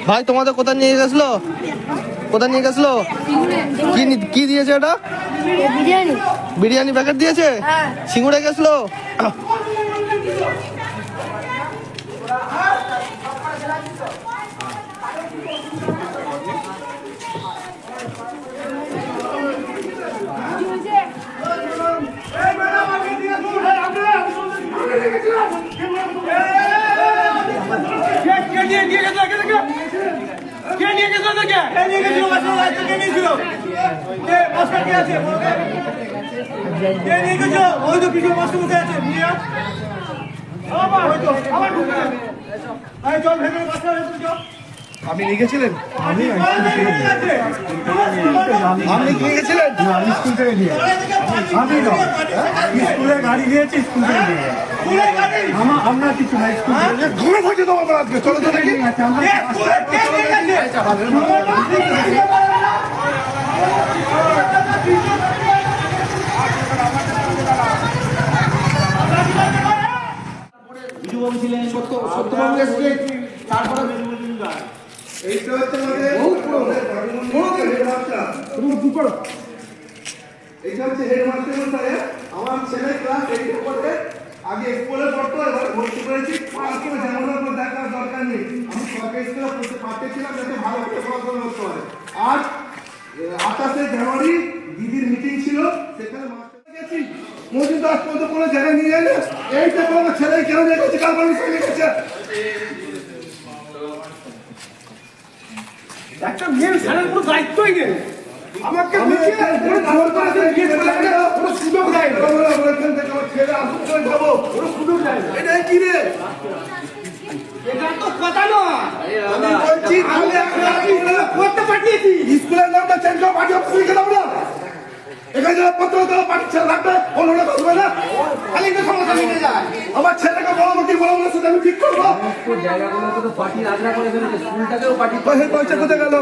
ভাই তোমাদের কোথায় নিয়ে গেছিলো? কোথায় নিয়ে গেছিলো? কি দিয়েছে ওটা? বিরিয়ানি প্যাকেট দিয়েছে? সিঙ্গুড়ে গেছিলো? আপনি নিয়ে গেছিলেন? আপনি নিয়ে গেছিলেন? আমি স্কুল থেকে নিয়ে আমি স্কুলের গাড়ি নিয়েছি, স্কুল থেকে নিয়ে আমরা কিছু নাই। ঘুরে থাকে তোমার আজকে চলো তো দেখি। এইটা হচ্ছে হেডমাস্টার মশাই। আমার ছেলে ক্লাস 8 পড়ে, আগে স্কুলে পড়তো, এবার ভর্তি করেছি। যেমন দেখার দরকার নেই, আমি সরকারি স্কুলে পড়তে পারতেছিলাম যাতে ভালো করে পড়াশোনা করতে পারে। আর 28শে জানুয়ারি দিদির মিটিং ছিল, সেখানে গেছি। মজুদ আজ পর্যন্ত কোনো জায়গায় নিয়ে যায় না। এইটা কোনো ছেলে কেন নিয়ে গেছে, কার মানুষ নিয়ে গেছে? একটা মেয়ের ছেলের কোনো দায়িত্বই নেই। আমাকে সুযোগ দেয়, ছেলে আসুন করে যাবো, কোনো সুযোগ দেয়। এটা কি রে? এটা তো কথা নয়। আমি বলছি করতে পাঠিয়েছি, স্কুলের নামটা চেঞ্জ করে পাঠিয়ে লিখে দাও না। এখানে যারা পত্র পাঠিয়ে ছেলে লাগবে, অন্যরা বসবে না। খালি সমস্যা মিটে যায়। আমার ছেলেকে বড় মন্ত্রী বড় মন্ত্রীর সাথে আমি ঠিক করবো। জায়গাগুলোকে তো পার্টি রাজরা করে ফেলেছে, স্কুলটাকেও পার্টি পয়সা কোথায় গেল?